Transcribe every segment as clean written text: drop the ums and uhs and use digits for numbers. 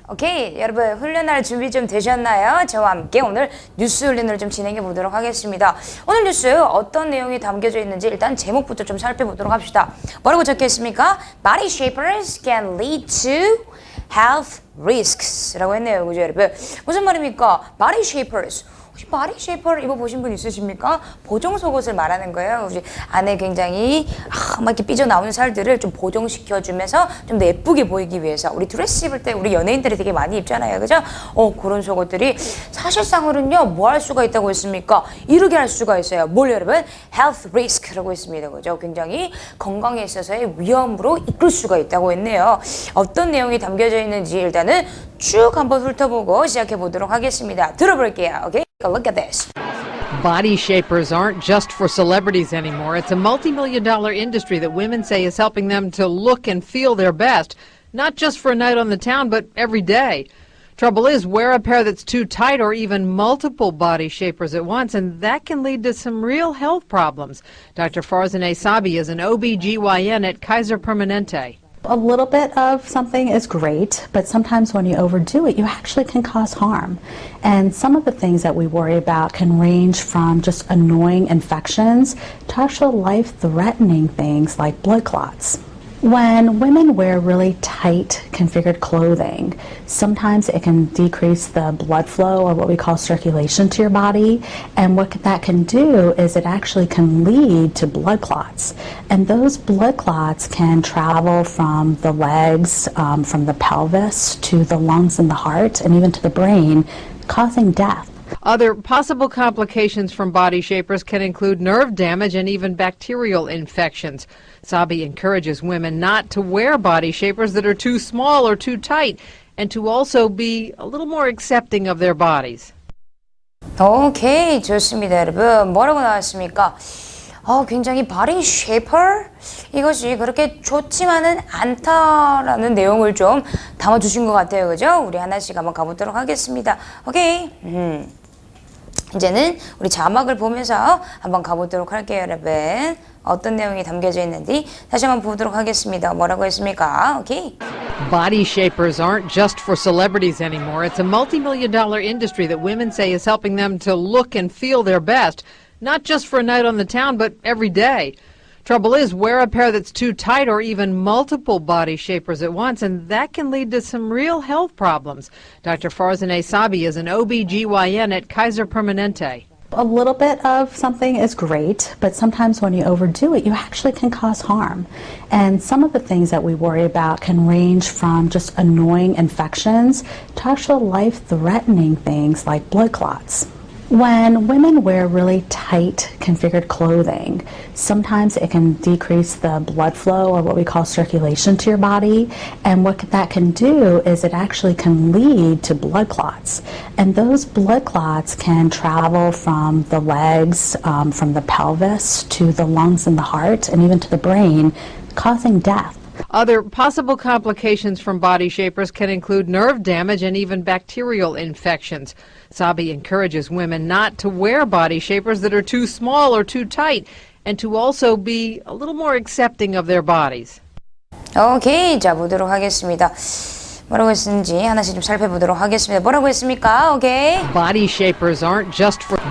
오케이, 여러분 훈련할 준비 좀 되셨나요? 저와 함께 오늘 뉴스 훈련을 좀 진행해 보도록 하겠습니다. 오늘 뉴스 어떤 내용이 담겨져 있는지 일단 제목부터 좀 살펴보도록 합시다. 뭐라고 적혀 있습니까? Body shapers can lead to health risks 라고 했네요. 그죠, 여러분? 무슨 말입니까? Body shapers. 혹시 바디 쉐이퍼를 입어보신 분 있으십니까? 보정 속옷을 말하는 거예요. 우리 안에 굉장히 막 이렇게 삐져나오는 살들을 좀 보정시켜주면서 좀 더 예쁘게 보이기 위해서 우리 드레스 입을 때 우리 연예인들이 되게 많이 입잖아요. 그죠? 그런 속옷들이 사실상으로는요. 뭐 할 수가 있다고 했습니까? 이르게 할 수가 있어요. 뭘 여러분? health risk라고 했습니다. 그죠? 굉장히 건강에 있어서의 위험으로 이끌 수가 있다고 했네요. 어떤 내용이 담겨져 있는지 일단은 쭉 한번 훑어보고 시작해 보도록 하겠습니다. 들어볼게요. 오케이? Look at this. Body shapers aren't just for celebrities anymore. It's a multi-million-dollar industry that women say is helping them to look and feel their best, not just for a night on the town, but every day. Trouble is, wear a pair that's too tight or even multiple body shapers at once, and that can lead to some real health problems. Dr. Farzaneh Sabi is an OB-GYN at Kaiser Permanente. A little bit of something is great, but sometimes when you overdo it, you actually can cause harm. And some of the things that we worry about can range from just annoying infections to actual life-threatening things like blood clots. When women wear really tight configured clothing, sometimes it can decrease the blood flow or what we call circulation to your body. And what that can do is it actually can lead to blood clots. And those blood clots can travel from the legs, from the pelvis to the lungs and the heart, and even to the brain, causing death. Other possible complications from body shapers can include nerve damage and even bacterial infections. Sabi encourages women not to wear body shapers that are too small or too tight, and to also be a little more accepting of their bodies. 오케이, 좋습니다, 여러분. 뭐라고 나왔습니까? 굉장히 body shaper? 이것이 그렇게 좋지만은 않다라는 내용을 좀 담아주신 것 같아요. 그죠? 우리 하나씩 한번 가보도록 하겠습니다. 오케이. 이제는 우리 자막을 보면서 한번 가보도록 할게요, 여러분. 어떤 내용이 담겨져 있는지 다시 한번 보도록 하겠습니다. 뭐라고 했습니까? 오케이. Body shapers aren't just for celebrities anymore. It's a multi-million-dollar industry that women say is helping them to look and feel their best, not just for a night on the town, but every day. Trouble is, wear a pair that's too tight or even multiple body shapers at once, and that can lead to some real health problems. Dr. Farzaneh Sabi is an OB-GYN at Kaiser Permanente. A little bit of something is great, but sometimes when you overdo it, you actually can cause harm. And some of the things that we worry about can range from just annoying infections to actual life-threatening things like blood clots. When women wear really tight configured clothing, sometimes it can decrease the blood flow or what we call circulation to your body. And what that can do is it actually can lead to blood clots. And those blood clots can travel from the legs, from the pelvis to the lungs and the heart, and even to the brain, causing death. Other possible complications from body shapers can include nerve damage and even bacterial infections. Sabi encourages women not to wear body shapers that are too small or too tight, and to also be a little more accepting of their bodies. 오케이, 자 보도록 하겠습니다. 뭐라고 했는지 하나씩 좀 살펴보도록 하겠습니다. 뭐라고 했습니까? 오케이. Body shapers aren't just for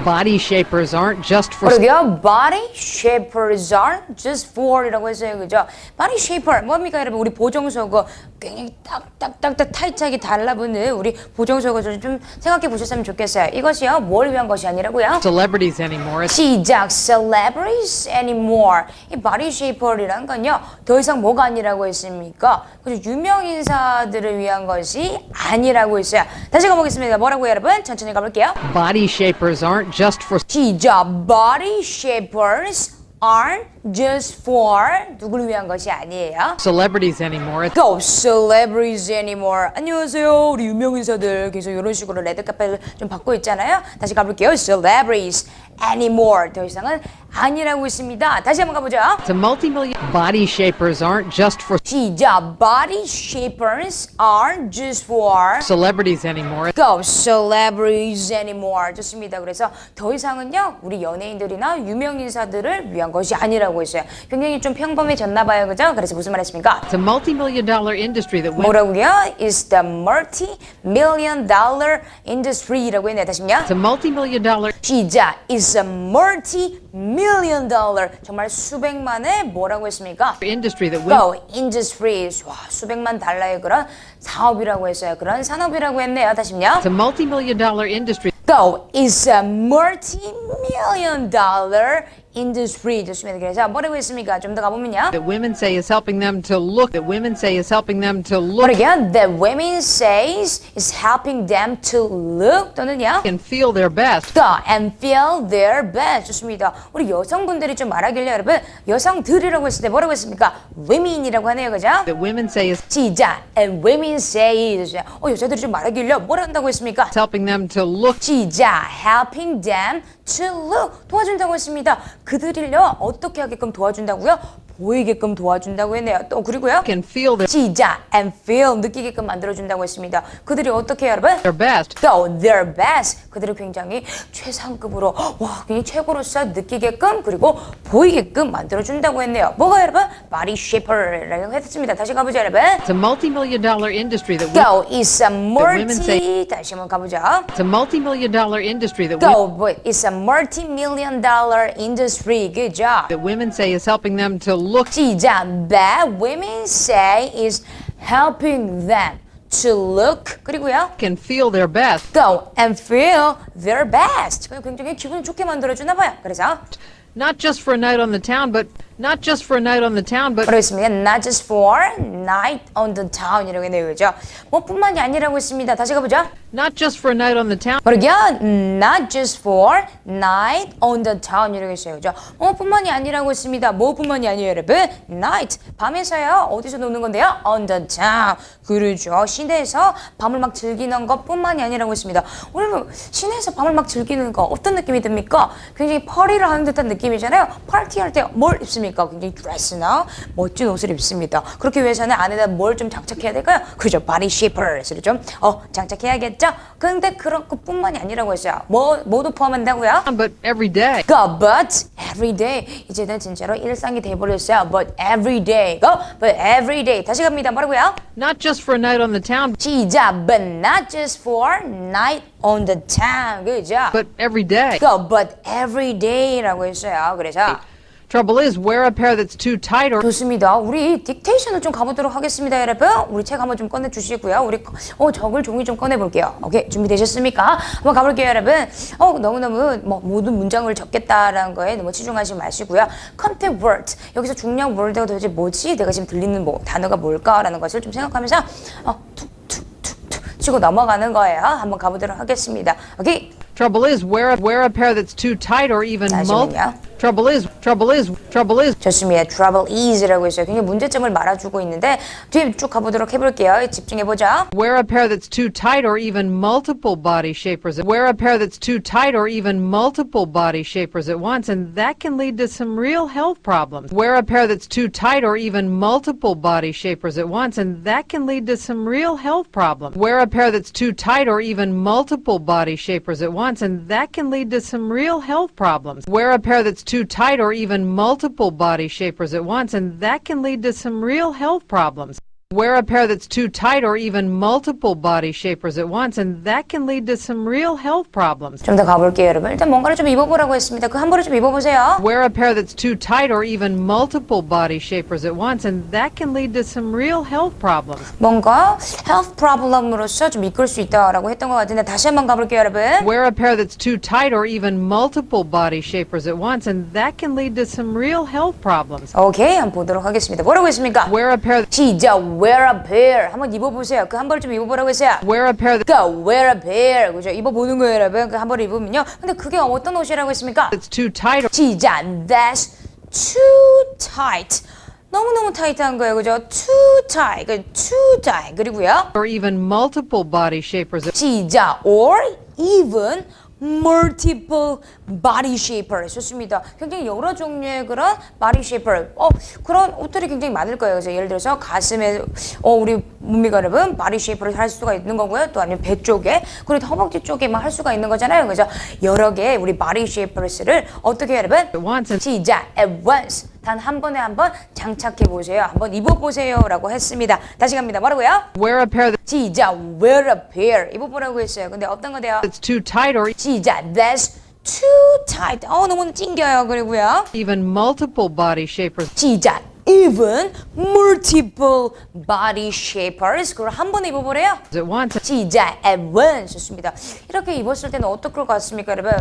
그러게요. Body shapers aren't just for이라고 했어요. 그죠? Body shaper 뭡니까, 여러분? 우리 보정속옷 굉장히 딱딱딱딱 타이트하게 달라붙는 우리 보정속옷을 좀 생각해 보셨으면 좋겠어요. 이것이요. 뭘 위한 것이 아니라고요? celebrities anymore. 시작. Celebrities anymore. 이 body shaper이란 건요. 더 이상 뭐가 아니라고 했습니까? 그죠? 유명 인사들을 위한 것이 아니라고 했어요. 다시 가보겠습니다. 뭐라고요, 여러분? 천천히 가볼게요. Body shapers aren't just for 시작. Body shapers aren't just for 누구를 위한 것이 아니에요. celebrities anymore. Go celebrities anymore. 안녕하세요. 우리 유명 인사들 계속 이런 식으로 레드카펫을 좀 받고 있잖아요. 다시 가볼게요. Celebrities anymore. 더 이상은 아니라고 있습니다. 다시 한번 가보죠. It's a multi-million body shapers aren't just for 시작. Body shapers aren't just for celebrities anymore. go celebrities anymore. 좋습니다. 그래서 더 이상은요 우리 연예인들이나 유명 인사들을 위한 것이 아니라고 했어요. 굉장히 좀 평범해졌나 봐요, 그죠? 그래서 무슨 말했습니까? It's a multi-million dollar industry that women 뭐라고요? Is the multi-million dollar industry라고 했네요. 다시요. It's a multi-million dollar 시작. Is a multi-million dollar. 정말 수백만의 뭐라고 했습니까? industry that women Go industries. 와, 수백만 달러의 그런 사업이라고 했어요. 그런 산업이라고 했네요. 다시요. It's a multi-million dollar industry Go is a multi-million dollar industry. 좋습니다. 그래서 뭐라고 했습니까? 좀 더 가보면요. that women say is helping them to look. That women say is helping them to What look again? That women says is helping them to look 또는요. and feel their best. Go and feel their best. 좋습니다. 우리 여성분들이 좀 말하길래 여러분 여성들이라고 했을 때 뭐라고 했습니까? women이라고 하네요. 그죠? That women say is 시작. And women say 여자들이 좀 말하길래 뭘 한다고 했습니까? helping them to look 시작. helping them to look. 도와준다고 했습니다. 그들을요 어떻게 하게끔 도와준다고요? 보이게끔 도와준다고 했네요. 또 그리고요. and feel 시작. and feel. 느끼게끔 만들어준다고 했습니다. 그들이 어떻게 해요, 여러분? their best. Go their best. 그들을 굉장히 최상급으로 와 굉장히 최고로서 느끼게끔 그리고 보이게끔 만들어준다고 했네요. 뭐가 여러분? Body shaper라고 했습니다. 다시 가보죠, 여러분. It's a multi-million dollar industry that women, Go is a women say- multi. 다시 한번 가보죠. it's a multi-million dollar industry that women, Go, but it's a multi-million dollar industry. Good job. that women say is helping them to look 시작. That women say is helping them to look. 그리고요. and feel their best. Go and feel their best. 굉장히 기분 좋게 만들어주나 봐요. 그래서 Not just for a night on the town, but not just for a night on the town, but 뭐라고 했습니까? Not just for night on the town 이라고 했네요. 그죠? 뭐뿐만이 아니라고 했습니다. 다시 가보죠. not just for a night on the town, 뭐라고요? Not just for night on the town 이라고 했어요. 그죠? 뭐뿐만이 아니라고 했습니다. 뭐뿐만이 아니에요, 여러분? Night. 밤에서요. 어디서 노는 건데요? On the town. 그렇죠. 시내에서 밤을 막 즐기는 것뿐만이 아니라고 했습니다. 오늘 시내에서 밤을 막 즐기는 거 어떤 느낌이 듭니까? 굉장히 파티를 하는 듯한 느낌이잖아요. 파티할 때 뭘 입습니까? 굉장히 드레스나 멋진 옷을 입습니다. 그렇기 위해서는 안에다 뭘 좀 장착해야 될까요? 그죠? 바디 쉐이퍼를 좀 장착해야겠죠? 근데 그런 것뿐만이 아니라고 했어요. 뭐도 포함한다고요? but every day. Go, but every day. 이제는 진짜로 일상이 돼버렸어요. But every day. Go, but every day. 다시 갑니다. 뭐라고요? Not just for a night on the town, 시작. But not just for night on the town. 그죠? but every day. Go, but every day라고 했어요. 그래서 Trouble is, wear a pair that's too tight or 좋습니다. 우리 딕테이션을 좀 가보도록 하겠습니다, 여러분. 우리 책 한번 좀 꺼내주시고요. 우리 적을 종이 좀 꺼내볼게요. 오케이, 준비되셨습니까? 한번 가볼게요, 여러분. 너무너무 모든 문장을 적겠다라는 거에 너무 치중하지 마시고요. Content word. 여기서 중요한 word가 도대체 뭐지? 내가 지금 들리는 단어가 뭘까라는 것을 좀 생각하면서 툭툭툭툭 치고 넘어가는 거예요. 한번 가보도록 하겠습니다. 오케이. trouble is, wear a pair that's too tight or even 잠시만요. Trouble is. 좋습니다. Trouble is라고 했어요. 굉장히 문제점을 말아주고 있는데 뒤에 쭉 가보도록 해볼게요. 집중해보자. Wear a pair that's too tight or even multiple body shapers. Wear a pair that's too tight or even multiple body shapers at once, and that can lead to some real health problems. Wear a pair that's too tight or even multiple body shapers at once, and that can lead to some real health problems. Wear a pair that's too tight or even multiple body shapers at once, and that can lead to some real health problems. Wear a pair that's too tight or even multiple body shapers at once, and that can lead to some real health problems. Wear a pair that's too tight or even multiple body shapers at once, and that can lead to some real health problems. 좀 더 가볼게요, 여러분. 일단 뭔가를 좀 입어보라고 했습니다. 그 한 벌을 좀 입어보세요. Wear a pair that's too tight or even multiple body shapers at once, and that can lead to some real health problems. 뭔가 health problem으로서 좀 이끌 수 있다라고 했던 것 같은데 다시 한번 가볼게요, 여러분. Wear a pair that's too tight or even multiple body shapers at once, and that can lead to some real health problems. 오케이, 한번 보도록 하겠습니다. 뭐라고 했습니까? Wear a pair 시작. Wear a pair. 한번 입어보세요. 그 한 벌 좀 입어보라고 했어요. wear a pair Go, wear a pair. 그죠? 입어보는 거예요, 여러분. 그 한 벌을 입으면요. 근데 그게 어떤 옷이라고 했습니까? that's too tight or 시작. That's too tight. 너무너무 타이트한 거예요. 그죠? Too tight. Too tight. 그리고요. even multiple body shapers. 시작. Or even multiple body shaper. 좋습니다. 굉장히 여러 종류의 그런 body shaper. 그런 옷들이 굉장히 많을 거예요. 그래서 예를 들어서 가슴에 우리 몸매가 여러분 body shaper를 할 수가 있는 거고요. 또 아니면 배 쪽에 그리고 허벅지 쪽에만 할 수가 있는 거잖아요. 그래서 여러 개의 우리 body shapers를 어떻게 해요, 여러분? once and 시작. At once. 단 한 번에 한번 장착해 보세요. 한번 입어 보세요라고 했습니다. 다시 갑니다. 뭐라고요? wear a pair 시작. Wear a pair. 입어 보라고 했어요. 근데 어떤 거 돼요? that's too tight or 시작. That's too tight. 너무 찡겨요. 그리고요. even multiple body shapers. 시작. Even multiple body shapers. 그걸 한 번에 입어보래요. At once. 시작. At once. 좋습니다. 이렇게 입었을 때는 어떨 것 같습니까, 여러분?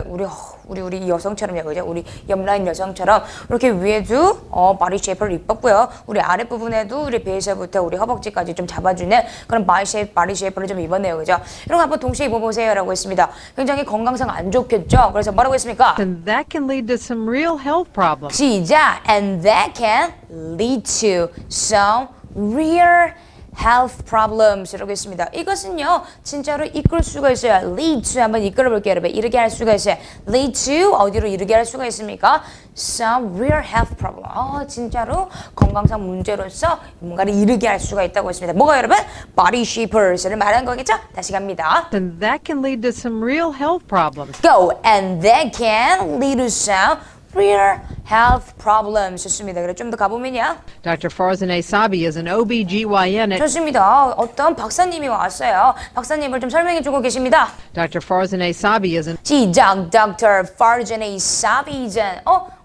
우리 여성처럼요, 그죠? 우리 옆라인 여성처럼 이렇게 위에도 body shape를 입었고요. 우리 아랫 부분에도 우리 배에서부터 우리 허벅지까지 좀 잡아주는 그런 body shape를 좀 입었네요, 그죠? 이런 거 한번 동시에 입어보세요라고 했습니다. 굉장히 건강상 안 좋겠죠? 그래서 뭐라고 했습니까? And that can lead to some real health problems. 시작. And that can lead to some real health problems 이라고 했습니다. 이것은요 진짜로 이끌 수가 있어요. lead to 한번 이끌어 볼게요, 여러분. 이르게 할 수가 있어요. lead to 어디로 이르게 할 수가 있습니까? some real health problem. 진짜로 건강상 문제로서 뭔가를 이르게 할 수가 있다고 했습니다. 뭐가 여러분? body shapers를 말한 거겠죠? 다시 갑니다. And that can lead to some real health problems. go. And that can lead to some real health problems. 좋습니다. 그래 좀 더 가보면요. Dr. Farzaneh Sabi is an OBGYN at 좋습니다. 어떤 박사님이 왔어요. 박사님을 좀 설명해 주고 계십니다. Dr. Farzaneh Sabi is an 시작. Dr. Farzaneh Sabi.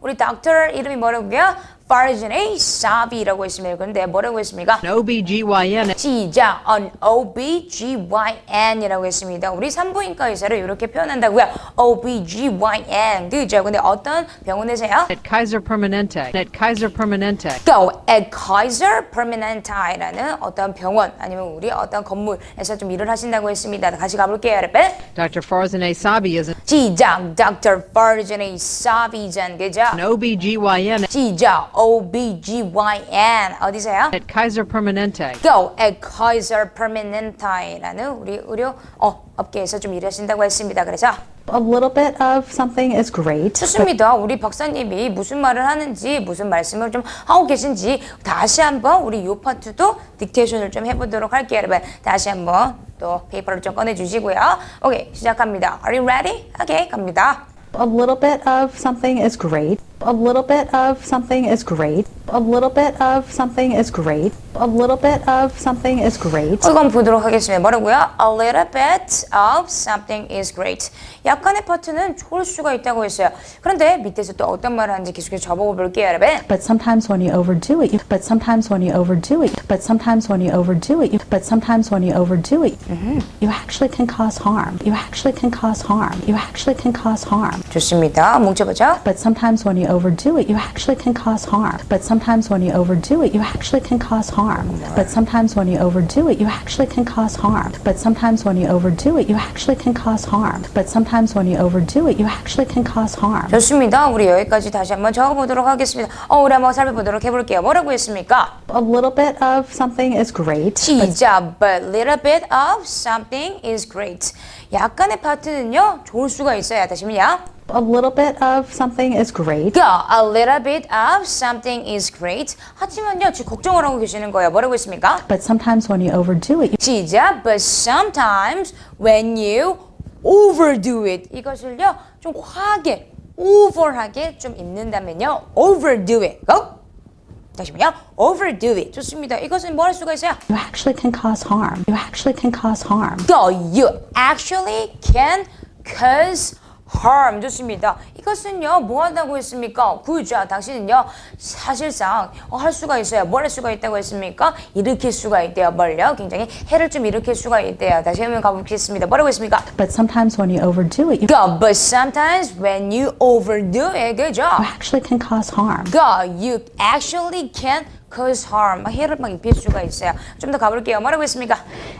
우리 닥터 이름이 뭐라고요? Farzaneh Sabi라고 했습니다. 그런데 뭐라고 했습니까? OBGYN at 시작. An OBGYN이라고 했습니다. 우리 산부인과 의사를 이렇게 표현한다고요. OBGYN. 그죠? 근데 어떤 병원에서요? Kaiser Permanente. At Kaiser Permanente. Go. At Kaiser Permanente라는 어떤 병원 아니면 우리 어떤 건물에서 좀 일을 하신다고 했습니다. 다시 가볼게요, 여러분. Dr. Farzaneh Sabi is an 시작. Dr. Farzaneh Sabi. 그죠? OBGYN 시작. OBGYN. 어디서요? at Kaiser Permanente. Go. At Kaiser Permanente라는 우리 의료 업계에서 좀 일하신다고 했습니다. 그래서 A little bit of something is great. 좋습니다. 우리 박사님이 무슨 말을 하는지 무슨 말씀을 좀 하고 계신지 다시 한번 우리 이 파트도 딕테이션을 좀 해보도록 할게요, 여러분. 다시 한번 또 페이퍼를 좀 꺼내주시고요. 오케이, 시작합니다. Are you ready? 오케이, 갑니다. A little bit of something is great. A little bit of something is great. A little bit of something is great. A little bit of something is great. 이거 한번 보도록 하겠습니다. 뭐라고요? A little bit of something is great. 약간의 파트는 좋을 수가 있다고 했어요. 그런데 밑에서 또 어떤 말을 하는지 계속해서 접어볼게요, 여러분. But sometimes when you overdo it, but sometimes when you overdo it, but sometimes when you overdo it, but sometimes when you overdo it, you actually can cause harm. You actually can cause harm. You actually can cause harm. 좋습니다. 뭉쳐보죠. But sometimes when you overdo it, you actually can cause harm. But sometimes when you overdo it, you actually can cause harm. But sometimes when you overdo it, you actually can cause harm. But sometimes when you overdo it, you actually can cause harm. But sometimes when you overdo it, you actually can cause harm. 좋습니다. 우리 여기까지 다시 한번 적어보도록 하겠습니다. 우리 한번 살펴보도록 해볼게요. 뭐라고 했습니까? A little bit of something is great. 시작. But little bit of something is great. 약간의 파트는요 좋을 수가 있어요. 다시면요. A little bit of something is great. Go. A little bit of something is great. 하지만요 지금 걱정을 하고 계시는 거예요. 뭐라고 했습니까? But sometimes when you overdo it, 시작. But sometimes when you overdo it. 이것을요 좀 과하게, over하게 좀 입는다면요. overdo it. Go. 다시만요. overdo it. 좋습니다. 이것은 뭐 할 수가 있어요? you actually can cause harm. You actually can cause harm. Go. You actually can cause harm. 좋습니다. 이것은요 뭐 한다고 했습니까? 그죠. 당신은요 사실상 할 수가 있어요. 뭘 할 수가 있다고 했습니까? 일으킬 수가 있대요. 뭘요? 굉장히 해를 좀 일으킬 수가 있대요. 다시 한번 가보겠습니다. 뭐라고 했습니까? But sometimes when you overdo it, you Go. But sometimes when you overdo it. 그죠? actually can cause harm. Go. You actually can cause harm. 해를 막 입힐 수가 있어요. 좀 더 가볼게요. 뭐라고 했습니까?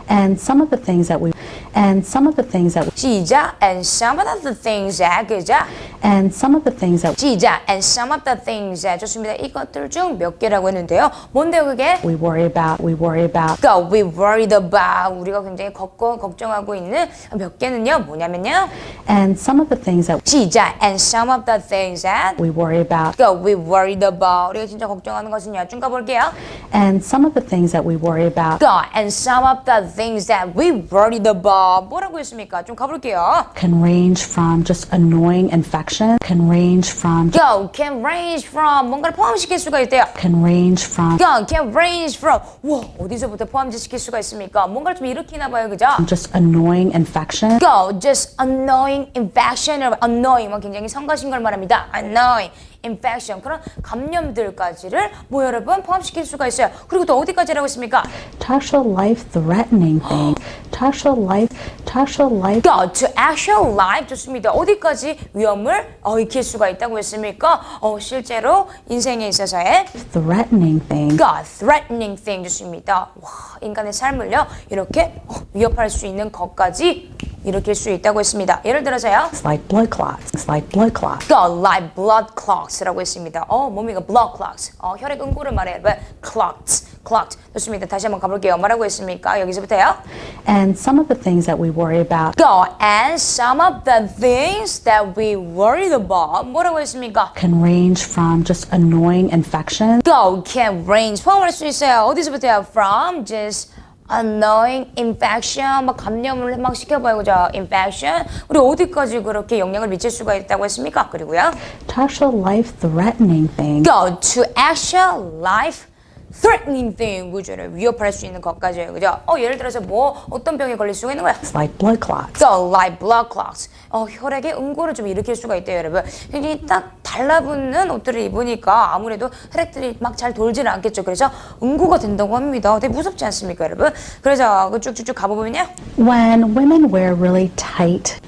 And some of the things that we And some of the things that 시작. And some of the things that. 그죠? and some of the things that 시작. And some of the things that. 좋습니다. 이것들 중 몇 개라고 했는데요. 뭔데요, 그게? we worry about Go. We worried about. 우리가 굉장히 걱정하고 있는 몇 개는요. 뭐냐면요. and some of the things that 시작. And some of the things that. we worry about Go. We worried about. 우리가 진짜 걱정하는 것은요. 쭉 가볼게요. and some of the things that we worry about Go. And some of the things that we worried about. 뭐라고 했습니까? 좀 가볼게요. can range from just annoying infection, can range from Go. Can range from. 뭔가를 포함시킬 수가 있대요. can range from Go. Can range from. 와, 어디서부터 포함시킬 수가 있습니까? 뭔가를 좀 일으키나 봐요. 그죠? just annoying infection, Go. Just annoying infection. annoying. 굉장히 성가신 걸 말합니다. annoying. infection. 그런 감염들까지를 뭐 여러분 포함시킬 수가 있어요. 그리고 또 어디까지라고 했습니까? to actual life-threatening things, to actual life Go to actual life. 좋습니다. 어디까지 위험을 익힐 수가 있다고 했습니까? 실제로 인생에 있어서의 threatening things, Go threatening thing. 좋습니다. 와, 인간의 삶을요 이렇게 위협할 수 있는 것까지 일으킬 수 있다고 했습니다. 예를 들어서요. like blood clots, Go like blood clots라고 했습니다. 뭡니까? blood clots. 혈액 응고를 말해요. clots. 좋습니다. 다시 한번 가볼게요. 뭐라고 했습니까? 여기서부터요. and some of the things that we worry about Go and some of the things that we worried about. 뭐라고 했습니까? can range from just annoying infection, Go can range. 포함할 수 있어요. 어디서부터요? From just annoying infection. 막 감염을 막 시켜봐요. 그죠? infection. 우리 어디까지 그렇게 영향을 미칠 수가 있다고 했습니까? 그리고요. to actual life-threatening things, Go to actual life threatening thing. 그죠? 위협할 수 있는 것까지요. 그죠? 예를 들어서 어떤 병에 걸릴 수가 있는 거야? like blood clots, Go like blood clots. 혈액의 응고를 좀 일으킬 수가 있대요, 여러분. 굉장히 딱 달라붙는 옷들을 입으니까 아무래도 혈액들이 막 잘 돌지는 않겠죠. 그래서 응고가 된다고 합니다. 되게 무섭지 않습니까, 여러분? 그래서 쭉쭉쭉 가보면요. when women wear really tight,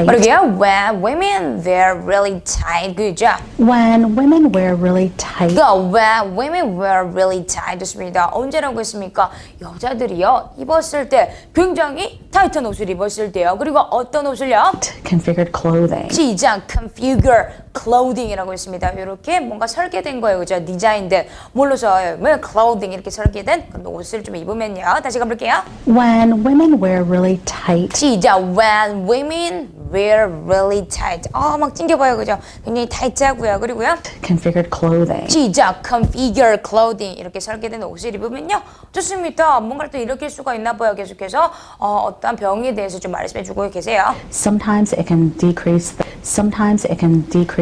그러게요. When women wear really tight. 그죠? when women wear really tight, Go when women wear really tight. 좋습니다. 언제라고 했습니까? 여자들이요. 입었을 때 굉장히 타이트한 옷을 입었을 때요. 그리고 어떤 옷을요? configured clothing, 시작 configure clothing이라고 했습니다. 이렇게 뭔가 설계된 거예요. 그죠? 디자인된 뭘로서 clothing 이렇게 설계된 그런 옷을 좀 입으면요. 다시 가볼게요. when women wear really tight, 시작 when women wear really tight. 막 찡겨봐요. 그죠? 굉장히 타이트하고요. 그리고요. configured clothing, 시작 configure clothing 이렇게 설계된 옷을 입으면요. 좋습니다. 뭔가를 또 일으킬 수가 있나 봐요. 계속해서 어떤 병에 대해서 좀 말씀해주고 계세요. sometimes it can decrease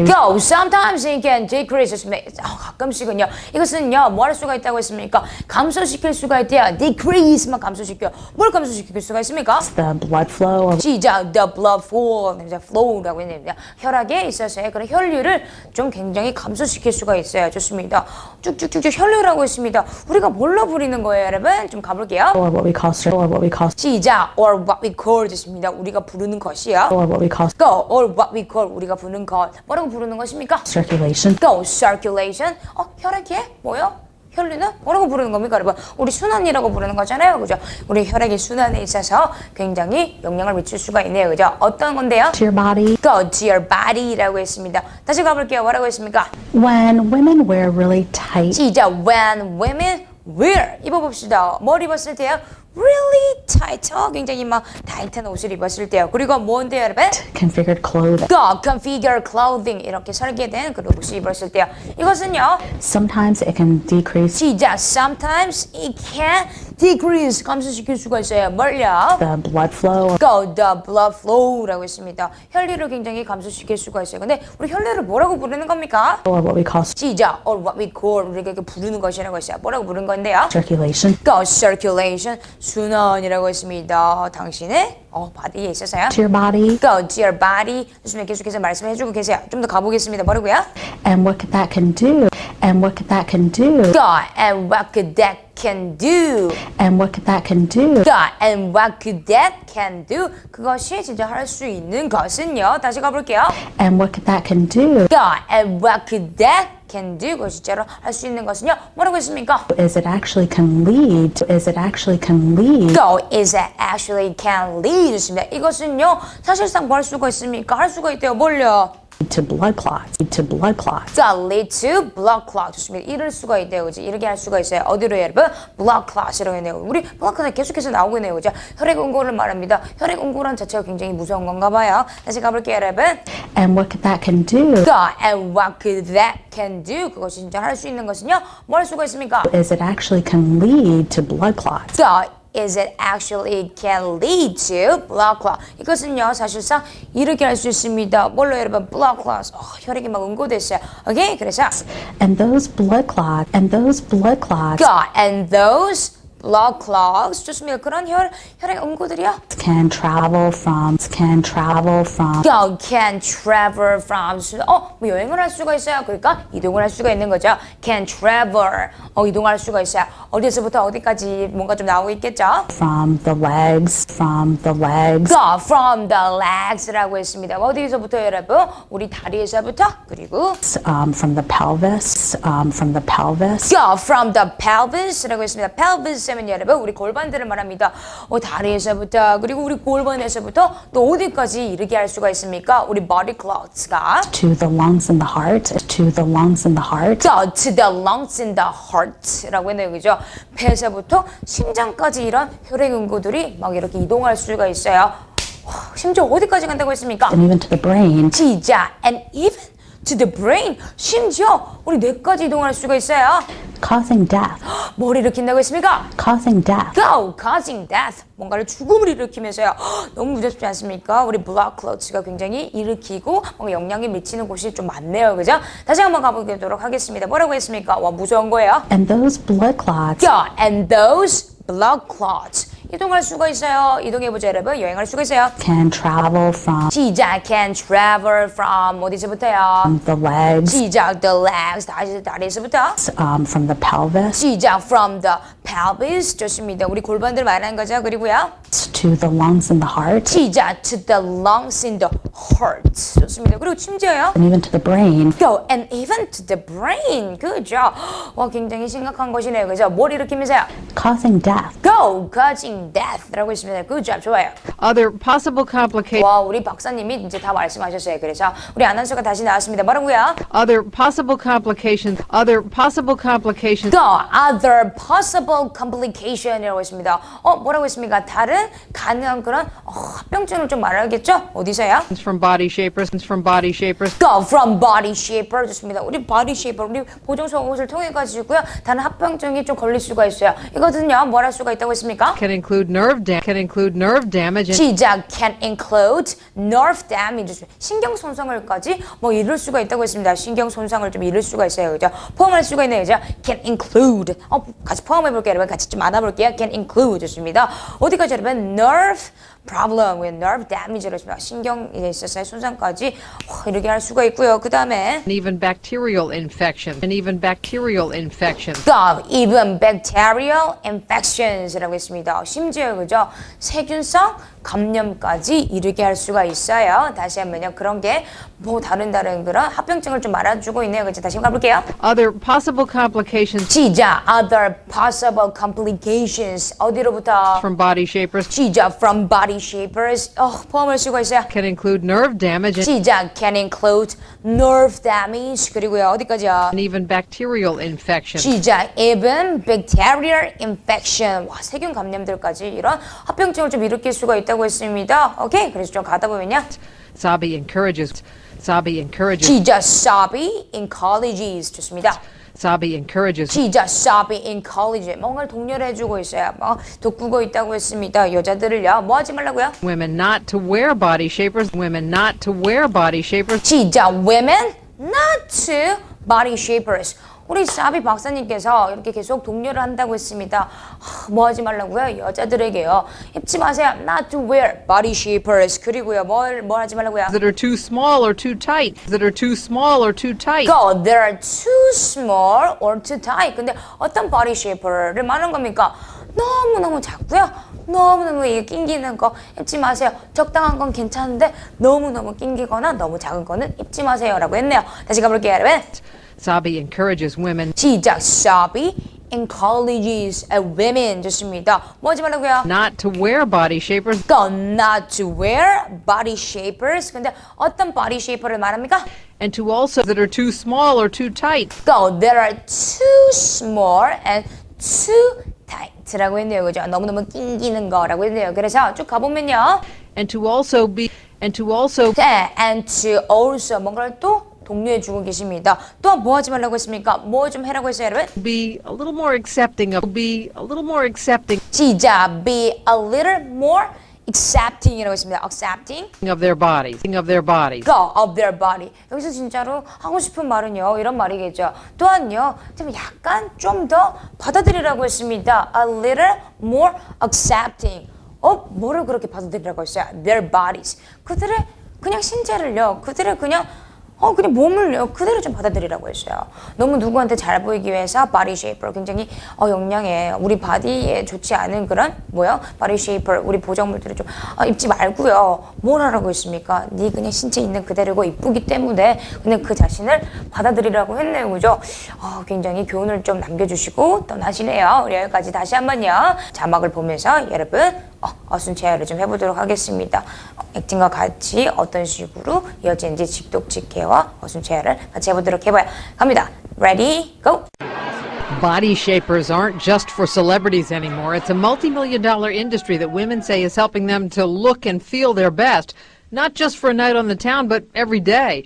Go. Sometimes it can decrease. 가끔씩은요. 이것은요. 뭐 할 수가 있다고 했습니까? 감소시킬 수가 있대요. decrease 막 감소시켜. 뭘 감소시킬 수가 있습니까? the blood flow of 시작 the blood flow라고 했는데 혈액에 있어서의 그런 혈류를 좀 굉장히 감소시킬 수가 있어요. 좋습니다. 쭉쭉쭉쭉 혈류라고 했습니다. 우리가 뭘로 부르는 거예요, 여러분? 좀 가볼게요. or what we call 시작 or what we call 좋습니다. 우리가 부르는 것이요. or what we call Go or what we call 우리가 부르는 것 뭐라고 부르는 것입니까? circulation, Go circulation. 혈액에 뭐요? 혈류는 뭐라고 부르는 겁니까, 여러분? 우리 순환이라고 부르는 거잖아요, 그죠? 우리 혈액의 순환에 있어서 굉장히 영향을 미칠 수가 있네요, 그죠? 어떤 건데요? to your body, Go to your body라고 했습니다. 다시 가볼게요. 뭐라고 했습니까? when women wear really tight, 시작. When women wear 입어봅시다. 뭘 입었을 때요? Really tight. 굉장히 막 타이트한 옷을 입었을 때요. 그리고 뭔데요, 여러분? configured clothing, Go configure clothing 이렇게 설계된 그런 옷을 입었을 때요. 이것은요. sometimes it can decrease 시작. Sometimes it can decrease 감소시킬 수가 있어요. 뭘요? the blood flow of Go the blood flow라고 했습니다. 혈류를 굉장히 감소시킬 수가 있어요. 근데 우리 혈류를 뭐라고 부르는 겁니까? or what we call 시작. Or what we call 우리가 이렇게 부르는 것이라고 했어요. 뭐라고 부르는 건데요? circulation, Go circulation 순환이라고 했습니다. 당신의 바디에 있어서요. to your body, Go to your body. 좋습니다. 계속해서 말씀해주고 계세요. 좀 더 가보겠습니다. 뭐라고요? and what that can do, and what that can do, Go and what could that can do. and what that can do, Go and what could that can do. 그것이 진짜 할 수 있는 것은요. 다시 가볼게요. and what that can do, Go and what could that can do, 그걸 실제로 할 수 있는 것은요. 뭐라고 했습니까? Is it actually can lead? Is it actually can lead Go is it actually can lead. 좋습니다. 이것은요. 사실상 뭐 할 수가 있습니까? 할 수가 있대요. 뭘요? to blood clots? To blood clots. lead to blood clot. 좋습니다. 이럴 수가 있대요. 그죠? 이렇게 할 수가 있어요. 어디로 여러분? blood clot이라고 했네요. 우리 blood clot 계속해서 나오고 있네요. 그죠? 혈액응고를 말합니다. 혈액응고란 자체가 굉장히 무서운 건가 봐요. 다시 가볼게요, 여러분. And what that can do and what could that can do? 그것이 진짜 할 수 있는 것은요. 뭘 할 수가 있습니까? is it actually can lead to blood clots. is it actually can lead to blood clot. 이것은요 사실상 이렇게 할 수 있습니다. 뭘로 여러분? blood clots. 혈액이 막 응고됐어요. 오케이? 그래서 And those blood clots and those blood clots and those blood clots. 좋습니다. 그런 혈액 응고들이요. can travel from can travel from. 뭐 여행을 할 수가 있어요. 그러니까 이동을 할 수가 있는 거죠. can travel. 이동할 수가 있어요. 어디서부터 어디까지 뭔가 좀 나오고 있겠죠? from the legs from the legs라고 했습니다. 어디서부터 여러분? 우리 다리에서부터 그리고 from the pelvis from the pelvis from the pelvis라고 했습니다. pelvis 하면 여러분 우리 골반들을 말합니다. 다리에서부터 그리고 우리 골반에서부터 또 어디까지 이르게 할 수가 있습니까? 우리 body clots가 to the lungs and the heart to the lungs and the heart to the lungs and the heart라고 했네요. 그죠? 폐에서부터 심장까지 이런 혈액 응고들이 막 이렇게 이동할 수가 있어요. 심지어 어디까지 간다고 했습니까? and even to the brain 시작 and even to the brain. 심지어 우리 뇌까지 이동할 수가 있어요. causing death 뭘 일으킨다고 했습니까? causing death causing death. 뭔가를 죽음을 일으키면서요. 너무 무섭지 않습니까? 우리 blood clots가 굉장히 일으키고 뭔가 영향이 미치는 곳이 좀 많네요. 그죠? 다시 한번 가보도록 하겠습니다. 뭐라고 했습니까? 와, 무서운 거예요. and those blood clots and those blood clots. 이동할 수가 있어요. 이동해보자 여러분. 여행할 수가 있어요. can travel from 시작 can travel from 어디서부터요? the legs 시작 the legs 다리에서부터 from the pelvis 시작 from the pelvis. 좋습니다. 우리 골반들 말하는 거죠. 그리고요. to the lungs and the heart 시작 to the lungs in the heart. 좋습니다. 그리고 심지어요. and even to the brain Go and even to the brain. 그죠? 와 굉장히 심각한 것이네요. 그죠? 뭘 일으키면서요? causing death Go causing death라고 있습니다. Good job. 좋아요. Other possible complications. 와 우리 박사님이 이제 다 말씀하셨어요. 그래서 우리 아나운서가 다시 나왔습니다. 뭐라고요? Other possible complications. Other possible complications. Go other possible complication이라고 했습니다. 뭐라고 했습니까? 다른 가능한 그런 합병증을 좀 말하겠죠? 어디서요? From body shapers. From body shapers. Go from body shaper. 좋습니다. 우리 body shaper, 우리 보정 속옷을 통해 가지고요. 다른 합병증이 좀 걸릴 수가 있어요. 이것은요, 뭘 할 수가 있다고 했습니까? Can include nerve damage. 시작 can include nerve damage. 신경 손상을까지 뭐 이룰 수가 있다고 했습니다. 신경 손상을 좀 이룰 수가 있어요. 그죠? 포함할 수가 있네요. 그죠? Can include. 같이 포함해 볼게요. 여러분 같이 좀 알아볼게요. Can include. 좋습니다. 어디까지 여러분? nerve problem with nerve damage를 했습니다. 신경에 있어서의 손상까지 이렇게 할 수가 있고요. 그 다음에 And even bacterial infections. And even bacterial infections. even bacterial infections라고 했습니다. 심지어 그죠? 세균성 감염까지 이르게 할 수가 있어요. 다시 한번요. 그런 게 뭐 다른 그런 합병증을 좀 말아주고 있네요. 그죠? 다시 한번 가볼게요. Other possible complications. 시작 other possible complications 어디로부터? From body shapers. 시작 from body shapers 포함할 수가 있어요. Can include nerve damage. 시작 can include nerve damage 그리고요 어디까지요? And even bacterial infections. 시작 even bacterial infection 와 세균 감염들까지 이런 합병증을 좀 일으킬 수가 있다고 했습니다. 오케이 그래서 좀 가다 보면요. Sabi encourages. 시작 Sabi encourages 좋습니다. Sabi encourages. 시작 Sabi encourages 뭔가를 독려해주고 있어요. 돋구고 있다고 했습니다. 여자들을요 뭐 하지 말라고요? Women not to wear body shapers. Women not to wear body shapers. 시작 women not to body shapers. 우리 사비 박사님께서 이렇게 계속 독려를 한다고 했습니다. 뭐 하지 말라고요? 여자들에게요. 입지 마세요. Not to wear body shapers. 그리고요. 뭘 하지 말라고요? That are too small or too tight. That are too small or too tight. Go. They're too small or too tight. 근데 어떤 body shaper를 말하는 겁니까? 너무너무 작고요. 너무너무 이게 낑기는 거 입지 마세요. 적당한 건 괜찮은데 너무너무 낑기거나 너무 작은 거는 입지 마세요. 라고 했네요. 다시 가볼게요, 여러분. Sabi encourages women 시작. Sabi encourages women. 좋습니다. 뭐 하지 말라고요? not to wear body shapers Go not to wear body shapers. 근데 어떤 body shaper를 말합니까? and to also that are too small or too tight. Go that are too small and too tight라고 했네요. 그죠? 너무너무 낑기는 거라고 했네요. 그래서 쭉 가보면요. And to also 네, and to also 뭔가를 또 독려해 주고 계십니다. 또한 뭐 하지 말라고 했습니까? 뭐 좀 해라고 했어요, 여러분? be a little more accepting 시작. Be a little more accepting이라고 했습니다. accepting of their bodies. go of their body. 여기서 진짜로 하고 싶은 말은요, 이런 말이겠죠. 또한요, 좀 약간 좀 더 받아들이라고 했습니다. A little more accepting. 뭐를 그렇게 받아들이라고 했어요? Their bodies. 그들의 그냥 신체를요, 그들의 그냥 몸을요, 그대로 좀 받아들이라고 했어요. 너무 누구한테 잘 보이기 위해서 body shaper, 굉장히 영양에 우리 바디에 좋지 않은 그런 body shaper, 우리 보정물들을 좀 입지 말고요. 뭘 하라고 했습니까? 네 그냥 신체 있는 그대로고 이쁘기 때문에 그냥 그 자신을 받아들이라고 했네요, 그죠? 굉장히 교훈을 좀 남겨주시고 떠나시네요. 우리 여기까지 다시 한번요. 자막을 보면서 여러분 어순체화를 좀 해보도록 하겠습니다. 액팅과 같이 어떤 식으로 이어지는지 직독직해와 어순체화를 같이 해보도록 해봐요. 갑니다. Ready, go! Body shapers aren't just for celebrities anymore. It's a multi-million-dollar industry that women say is helping them to look and feel their best, not just for a night on the town, but every day.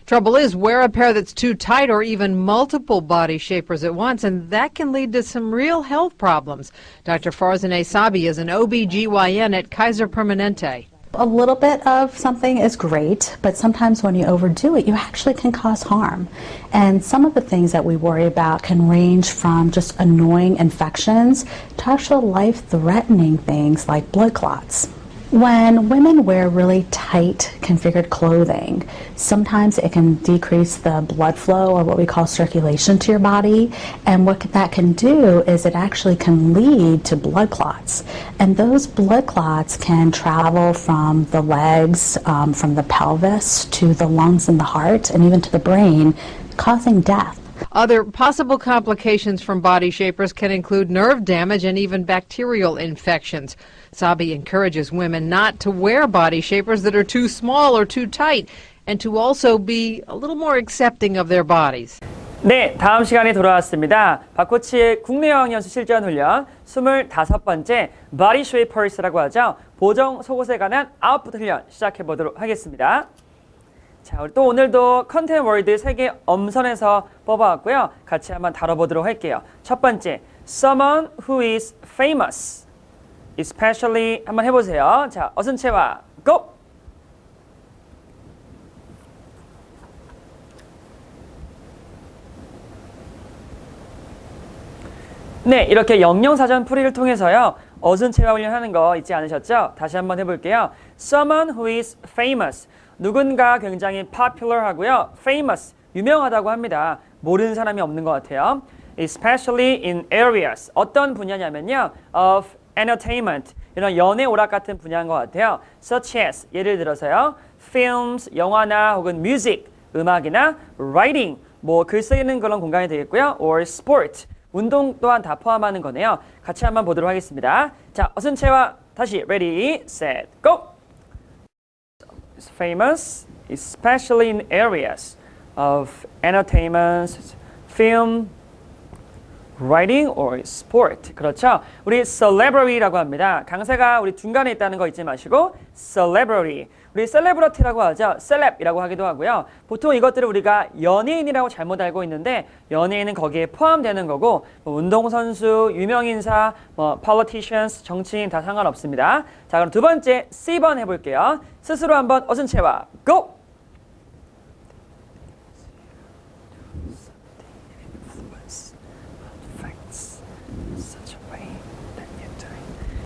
Trouble is, wear a pair that's too tight or even multiple body shapers at once, and that can lead to some real health problems. Dr. Farzaneh Sabi is an OB-GYN at Kaiser Permanente. A little bit of something is great, but sometimes when you overdo it, you actually can cause harm. And some of the things that we worry about can range from just annoying infections to actual life-threatening things like blood clots. When women wear really tight configured clothing, sometimes it can decrease the blood flow or what we call circulation to your body. And what that can do is it actually can lead to blood clots. And those blood clots can travel from the legs, from the pelvis to the lungs and the heart, and even to the brain, causing death. Other possible complications from body shapers can include nerve damage and even bacterial infections. Sabi encourages women not to wear body shapers that are too small or too tight, and to also be a little more accepting of their bodies. 네, 다음 시간에 돌아왔습니다. 박코치의 국내 어학 연수 실전 훈련 25번째 Body Shapers라고 하죠. 보정 속옷에 관한 아웃풋 훈련 시작해 보도록 하겠습니다. 자, 우리 또 오늘도 컨텐츠 월드 3개 엄선해서 뽑아왔고요. 같이 한번 다뤄보도록 할게요. 첫 번째, someone who is famous. especially 한번 해보세요. 자, 어순체화 go! 네, 이렇게 영영사전 풀이를 통해서요. 어순체화 훈련하는 거 잊지 않으셨죠? 다시 한번 해볼게요. Someone who is famous. 누군가 굉장히 popular 하고요. famous, 유명하다고 합니다. 모르는 사람이 없는 것 같아요. especially in areas. 어떤 분야냐면요. of entertainment. 이런 연애 오락 같은 분야인 것 같아요. such as, 예를 들어서요. films, 영화나 혹은 music, 음악이나 writing, 뭐 글 쓰는 그런 공간이 되겠고요. or sport, 운동 또한 다 포함하는 거네요. 같이 한번 보도록 하겠습니다. 자, 어순체화 다시 ready, set, go! It's famous, especially in areas of entertainment, film, writing or sport. 그렇죠? 우리 celebrity라고 합니다. 강세가 우리 중간에 있다는 거 잊지 마시고 celebrity. 우리 celebrity라고 하죠. celeb이라고 하기도 하고요. 보통 이것들을 우리가 연예인이라고 잘못 알고 있는데 연예인은 거기에 포함되는 거고 뭐 운동선수, 유명인사, 뭐 politicians, 정치인 다 상관없습니다. 자, 그럼 두 번째 C번 해볼게요. 스스로 한번 어순체화 go!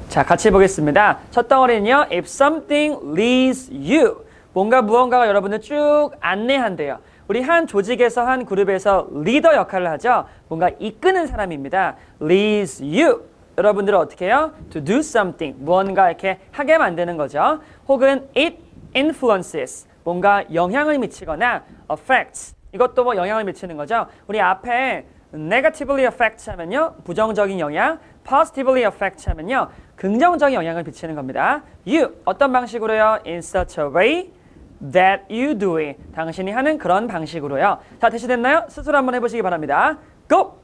자, 같이 보겠습니다. 첫 덩어리는요. If something leads you. 무언가가 여러분을 쭉 안내한대요. 우리 한 조직에서 한 그룹에서 리더 역할을 하죠. 뭔가 이끄는 사람입니다. leads you. 여러분들은 어떻게 해요? To do something. 무언가 이렇게 하게 만드는 거죠. 혹은 it influences. 뭔가 영향을 미치거나 affects. 이것도 뭐 영향을 미치는 거죠. 우리 앞에 negatively affect 하면요. 부정적인 영향, positively affect 하면요. 긍정적인 영향을 미치는 겁니다. You, 어떤 방식으로요? In such a way that you do it. 당신이 하는 그런 방식으로요. 자, 대시됐나요? 스스로 한번 해보시기 바랍니다. Go!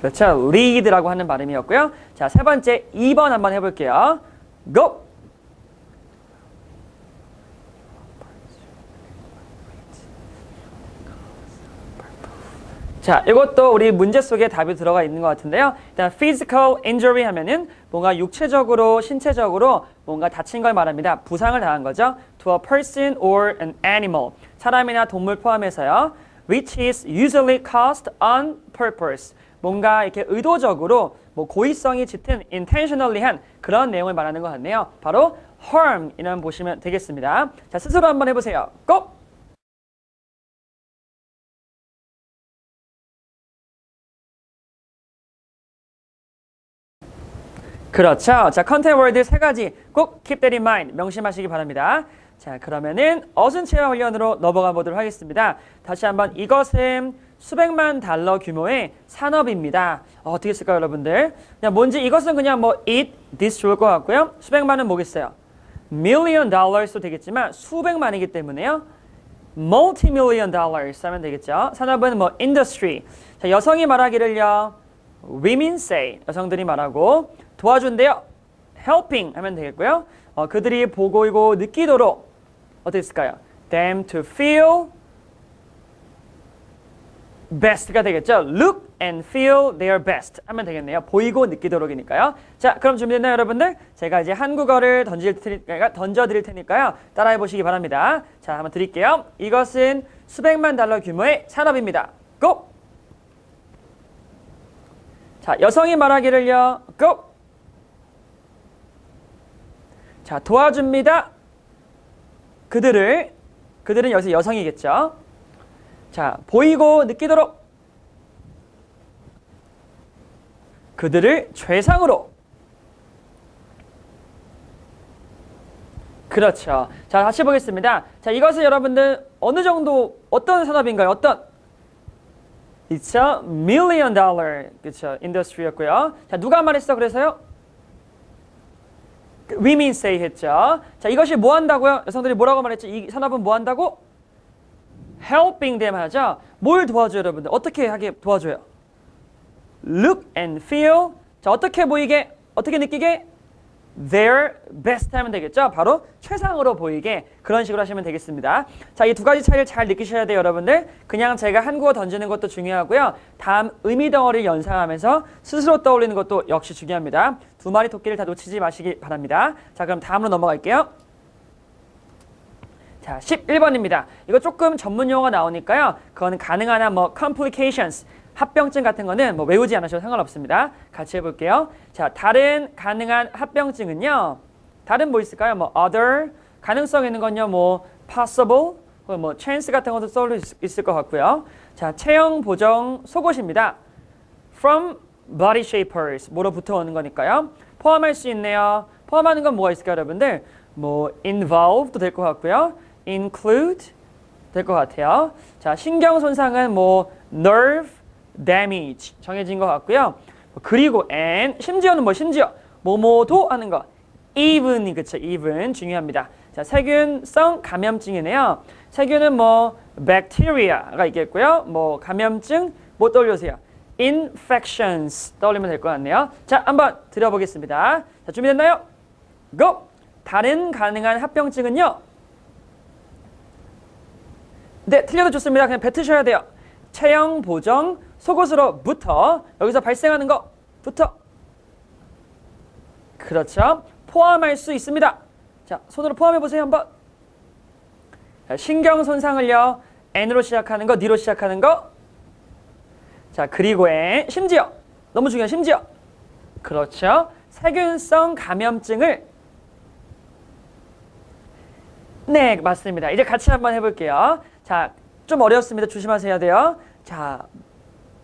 그렇죠. lead라고 하는 발음이었고요. 자, 세 번째 2번 한번 해볼게요. Go! 자, 이것도 우리 문제 속에 답이 들어가 있는 것 같은데요. 일단 physical injury 하면은 뭔가 육체적으로, 신체적으로 뭔가 다친 걸 말합니다. 부상을 당한 거죠. To a person or an animal. 사람이나 동물 포함해서요. Which is usually caused on purpose. 뭔가 이렇게 의도적으로 뭐 고의성이 짙은 intentionally 한 그런 내용을 말하는 것 같네요. 바로 harm 이라고 보시면 되겠습니다. 자, 스스로 한번 해보세요. Go! 그렇죠. 자, 컨텐트 월드 세 가지 꼭 keep that in mind 명심하시기 바랍니다. 자, 그러면은 어순체화 훈련으로 넘어가 보도록 하겠습니다. 다시 한번 이것은 수백만 달러 규모의 산업입니다. 어떻게 쓸까요, 여러분들? 그냥 뭔지 이것은 그냥 뭐 it, this 좋을 것 같고요. 수백만은 뭐겠어요? million dollars도 되겠지만 수백만이기 때문에요. multi-million dollars 하면 되겠죠. 산업은 뭐 industry. 자, 여성이 말하기를요. women say. 여성들이 말하고 도와준대요. helping 하면 되겠고요. 그들이 보고 느끼도록 어떻게 쓸까요? them to feel best가 되겠죠. look and feel their best 하면 되겠네요. 보이고 느끼도록이니까요. 자, 그럼 준비됐나요, 여러분들? 제가 이제 한국어를 던져드릴 테니까요. 따라해 보시기 바랍니다. 자, 한번 드릴게요. 이것은 수백만 달러 규모의 산업입니다. Go! 자, 여성이 말하기를요. Go! 자, 도와줍니다. 그들은 여기서 여성이겠죠. 자, 보이고 느끼도록 그들을 최상으로. 그렇죠. 자, 다시 보겠습니다. 자, 이것은 여러분들 어느 정도 어떤 산업인가요? 어떤? It's a million dollar 그렇죠. 인더스트리였고요. 자, 누가 말했어? 그래서요? women say 했죠. 자, 이것이 뭐 한다고요? 여성들이 뭐라고 말했죠? 이 산업은 뭐 한다고? helping them 하죠. 뭘 도와줘요, 여러분들? 어떻게 하게 도와줘요? look and feel. 자, 어떻게 보이게? 어떻게 느끼게? their best 하면 되겠죠. 바로 최상으로 보이게 그런 식으로 하시면 되겠습니다. 자, 이 두 가지 차이를 잘 느끼셔야 돼요, 여러분들. 그냥 제가 한국어 던지는 것도 중요하고요. 다음 의미 덩어리를 연상하면서 스스로 떠올리는 것도 역시 중요합니다. 두 마리 토끼를 다 놓치지 마시기 바랍니다. 자, 그럼 다음으로 넘어갈게요. 자, 11번입니다. 이거 조금 전문 용어가 나오니까요. 그거는 가능한 한 뭐 complications 합병증 같은 거는 뭐 외우지 않으셔도 상관없습니다. 같이 해볼게요. 자, 다른 가능한 합병증은요. 다른 뭐 있을까요? 뭐 other 가능성 있는 건요. 뭐 possible 뭐 chance 같은 것도 써올 수 있을 것 같고요. 자, 체형 보정 속옷입니다. From body shapers 뭐로부터 오는 거니까요. 포함할 수 있네요. 포함하는 건 뭐가 있을까요, 여러분들? 뭐 involve도 될 것 같고요. include 될 것 같아요. 자, 신경 손상은 뭐 nerve damage 정해진 것 같고요. 그리고 and 심지어는 뭐 심지어 뭐뭐도 하는 거 even이 그쵸 even 중요합니다. 자, 세균성 감염증이네요. 세균은 뭐 bacteria가 있겠고요. 뭐 감염증 뭐 떠올려주세요. infections 떠올리면 될 것 같네요. 자, 한번 들어보겠습니다. 자, 준비됐나요? Go! 다른 가능한 합병증은요. 네, 틀려도 좋습니다. 그냥 뱉으셔야 돼요. 체형 보정 속옷으로부터 여기서 발생하는 것부터 그렇죠. 포함할 수 있습니다. 자, 손으로 포함해 보세요 한번. 자, 신경 손상을요. N으로 시작하는 거, D로 시작하는 거. 자, 그리고 N 심지어 너무 중요한 심지어 그렇죠. 세균성 감염증을 네, 맞습니다. 이제 같이 한번 해볼게요. 자, 좀 어렵습니다. 조심하셔야 돼요. 자,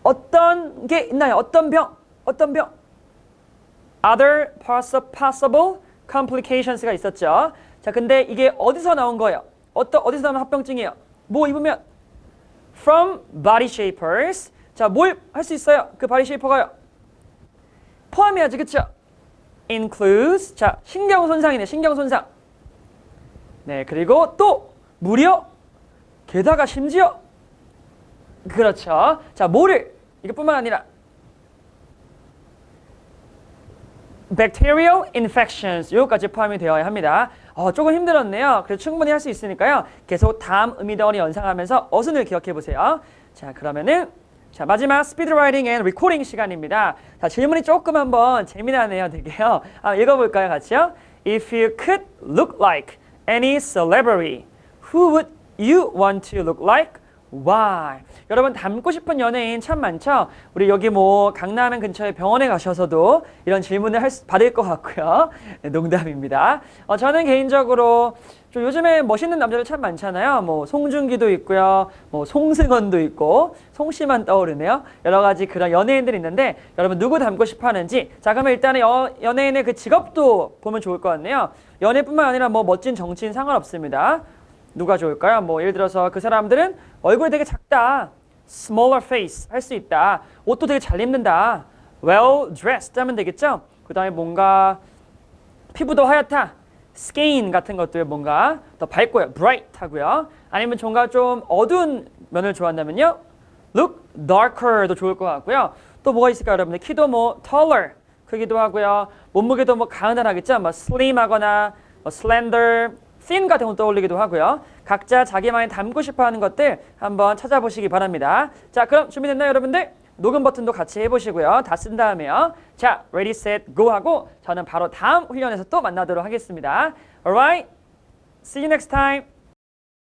어떤 게 있나요? 어떤 병? 어떤 병? Other possible complications가 있었죠. 자, 근데 이게 어디서 나온 거예요? 어디서 나온 합병증이에요? 뭐 입으면? From body shapers. 자, 뭘 할 수 있어요? 그 body shaper가요. 포함해야지, 그쵸? includes. 자, 신경 손상이네, 신경 손상. 네, 그리고 또 무려 게다가 심지어 그렇죠. 자, 뭐를 이것뿐만 아니라 bacterial infections 요까지 포함이 되어야 합니다. 조금 힘들었네요. 그래도 충분히 할 수 있으니까요. 계속 다음 의미덩어리 연상하면서 어순을 기억해 보세요. 자, 그러면은 자, 마지막 스피드 라이팅 앤 리코딩 시간입니다. 자, 질문이 조금 한번 재미나네요, 되게요. 읽어볼까요, 같이요? If you could look like any celebrity, who would you want to look like? Why? 여러분 닮고 싶은 연예인 참 많죠? 우리 여기 뭐 강남 근처에 병원에 가셔서도 이런 질문을 받을 것 같고요. 네, 농담입니다. 저는 개인적으로 좀 요즘에 멋있는 남자들 참 많잖아요. 뭐 송중기도 있고요. 뭐 송승헌도 있고 송씨만 떠오르네요. 여러 가지 그런 연예인들이 있는데 여러분 누구 닮고 싶어 하는지 자 그러면 일단은 연예인의 그 직업도 보면 좋을 것 같네요. 연예뿐만 아니라 뭐 멋진 정치인 상관없습니다. 누가 좋을까요? 뭐 예를 들어서 그 사람들은 얼굴이 되게 작다. smaller face 할 수 있다. 옷도 되게 잘 입는다. well dressed 하면 되겠죠? 그 다음에 뭔가 피부도 하얗다. skin 같은 것도 뭔가 더 밝고요. bright 하고요. 아니면 뭔가 좀 어두운 면을 좋아한다면요. look darker도 좋을 것 같고요. 또 뭐가 있을까요, 여러분들? 키도 뭐 taller 크기도 하고요. 몸무게도 뭐 가느다라겠죠? 뭐 slim하거나 뭐 slender thin 같은 거 떠올리기도 하고요. 각자 자기만이 닮고 싶어하는 것들 한번 찾아보시기 바랍니다. 자, 그럼 준비됐나요, 여러분들? 녹음 버튼도 같이 해보시고요. 다 쓴 다음에요. 자, ready, set, go 하고 저는 바로 다음 훈련에서 또 만나도록 하겠습니다. Alright, see you next time.